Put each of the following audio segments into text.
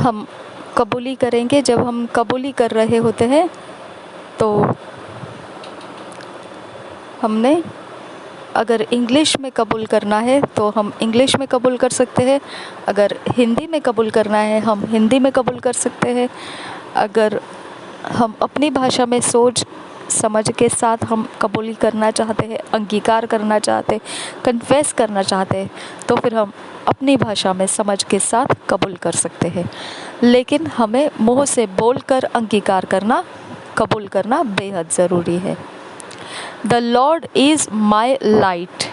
हम कबूली करेंगे। जब हम कबूली कर रहे होते हैं तो हमने अगर इंग्लिश में कबूल करना है तो हम इंग्लिश में कबूल कर सकते हैं, अगर हिंदी में कबूल करना है हम हिंदी में कबूल कर सकते हैं, अगर हम अपनी भाषा में सोच समझ के साथ हम कबूली करना चाहते हैं, अंगीकार करना चाहते हैं, कन्फेस करना चाहते हैं, तो फिर हम अपनी भाषा में समझ के साथ कबूल कर सकते हैं। लेकिन हमें मुँह से बोलकर अंगीकार करना, कबूल करना बेहद ज़रूरी है। The Lord is my light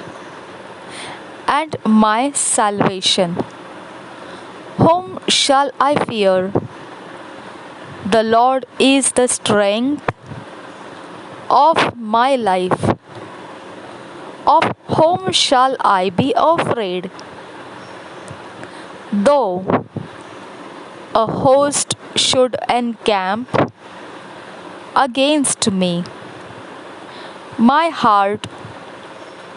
and my salvation. Whom shall I fear? The Lord is the strength of my life. Of whom shall I be afraid? Though a host should encamp against me, my heart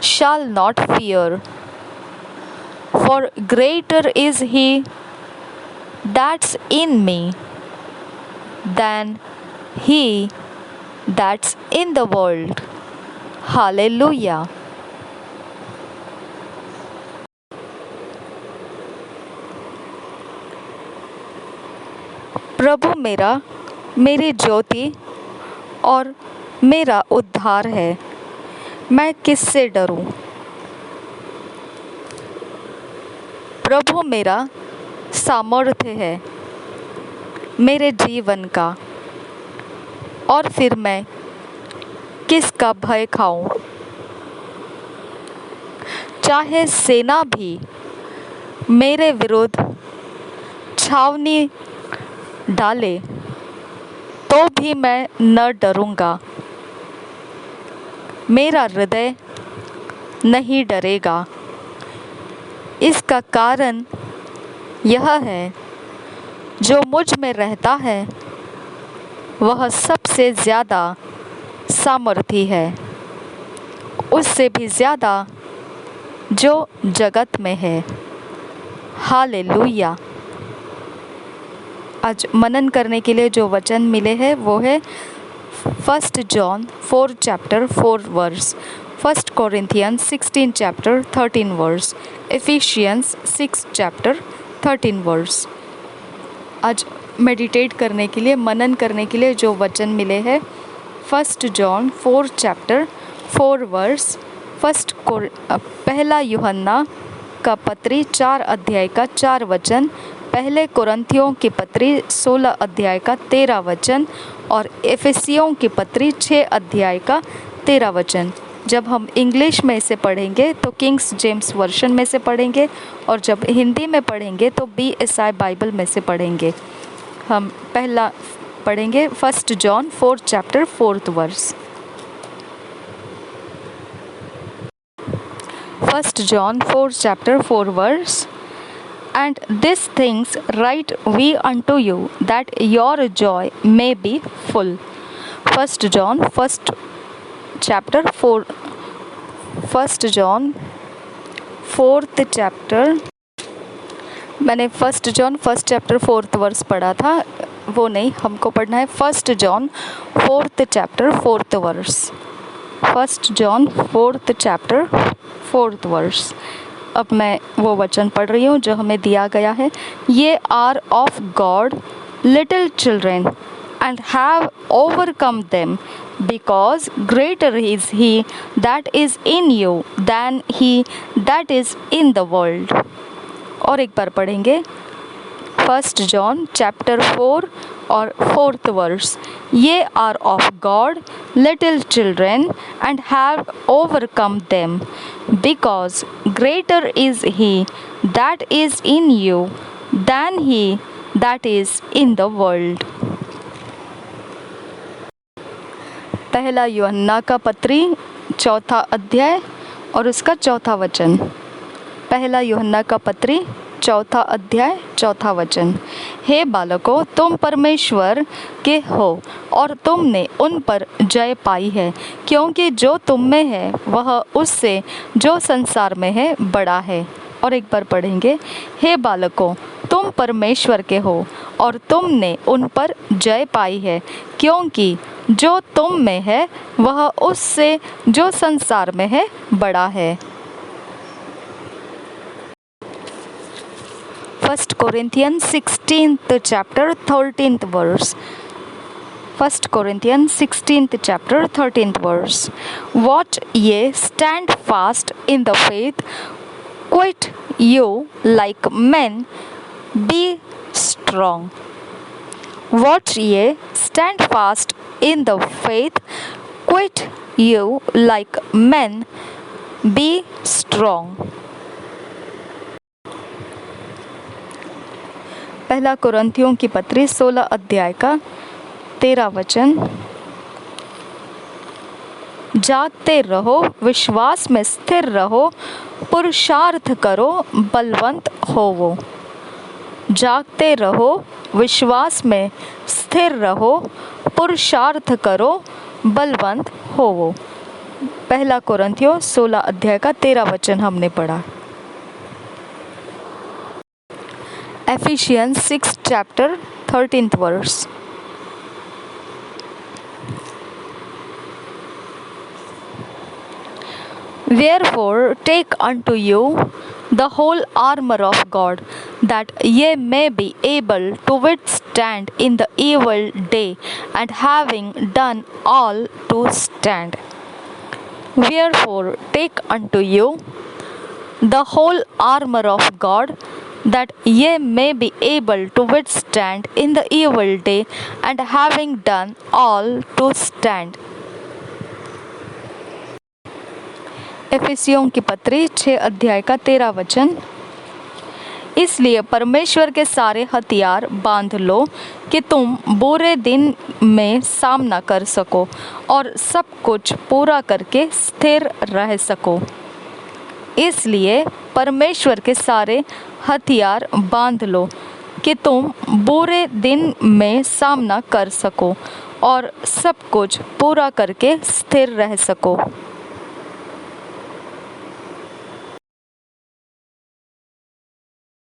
shall not fear. For greater is he that's in me than he that's in the world. Hallelujah. प्रभु मेरी ज्योति और मेरा उद्धार है, मैं किससे डरूं? प्रभु मेरा सामर्थ्य है मेरे जीवन का, और फिर मैं किसका भय खाऊं? चाहे सेना भी मेरे विरुद्ध छावनी डाले तो भी मैं न डरूंगा। मेरा हृदय नहीं डरेगा। इसका कारण यह है, जो मुझ में रहता है वह सबसे ज़्यादा सामर्थी है, उससे भी ज़्यादा जो जगत में है। हालेलुया। आज मनन करने के लिए जो वचन मिले हैं वो है 1 John 4 chapter 4 verse, 1 Corinthians 16 chapter 13 verse, Ephesians 6 chapter 13 verse. आज मेडिटेट करने के लिए, मनन करने के लिए जो वचन मिले हैं 1 जॉन 4 चैप्टर 4 वर्स, पहला यूहन्ना का पत्री 4 अध्याय का 4 वचन, पहले कुरिन्थियों की पत्री 16 अध्याय का 13 वचन और एफेसियों की पत्री 6 अध्याय का 13 वचन। जब हम इंग्लिश में से पढ़ेंगे तो किंग्स जेम्स वर्शन में से पढ़ेंगे, और जब हिंदी में पढ़ेंगे तो BSI बाइबल में से पढ़ेंगे। हम पहला पढ़ेंगे 1 John 4 chapter 4 verse. 1 John 4 chapter 4 verse. And these things write we unto you, that your joy may be full. 1 John 1st chapter 4, 1 John 4th chapter, मैंने 1 John 1st chapter 4th verse पढ़ा था, वो नहीं, हमको पढ़ना है 1 John 4th chapter 4th verse, 1 John 4th chapter 4th verse। अब मैं वो वचन पढ़ रही हूँ जो हमें दिया गया है। Ye are of God little children and have overcome them, because greater is he that is in you than he that is in the world. और एक बार पढ़ेंगे 1 John chapter 4 और 4th verse। Ye are of God little children and have overcome them, because greater is he that is in you than he that is in the world. पहला यूहन्ना का पत्री 4 अध्याय और उसका 4 वचन। पहला यूहन्ना का पत्री 4 अध्याय 4 वचन। हे बालकों, तुम परमेश्वर के हो और तुमने उन पर जय पाई है, क्योंकि जो तुम में है वह उससे जो संसार में है बड़ा है। और एक बार पढ़ेंगे, हे बालकों, तुम परमेश्वर के हो और तुमने उन पर जय पाई है, क्योंकि जो तुम में है वह उससे जो संसार में है बड़ा है। 1 Corinthians 16th chapter 13th verse. 1 Corinthians 16th chapter 13th verse. What ye stand fast in the faith, quit you like men, be strong. What ye stand fast in the faith, quit you like men, be strong. पहला कुरिन्थियों की पत्री 16 अध्याय का 13 वचन। जागते रहो, विश्वास में स्थिर रहो, पुरुषार्थ करो, बलवंत होवो। जागते रहो, विश्वास में स्थिर रहो, पुरुषार्थ करो, बलवंत होवो। पहला कुरिन्थियों 16 अध्याय का 13 वचन हमने पढ़ा। Ephesians 6 chapter 13th verse. Wherefore take unto you the whole armor of God, that ye may be able to withstand in the evil day, and having done all to stand. Wherefore take unto you the whole armor of God, that ye may be able to withstand in the evil day, and having done all to stand. एफिसियों की पत्री 6 अध्याय का 13 वचन। इसलिए परमेश्वर के सारे हथियार बांध लो कि तुम बुरे दिन में सामना कर सको और सब कुछ पूरा करके स्थिर रह सको। इसलिए परमेश्वर के सारे हथियार बांध लो कि तुम बुरे दिन में सामना कर सको और सब कुछ पूरा करके स्थिर रह सको।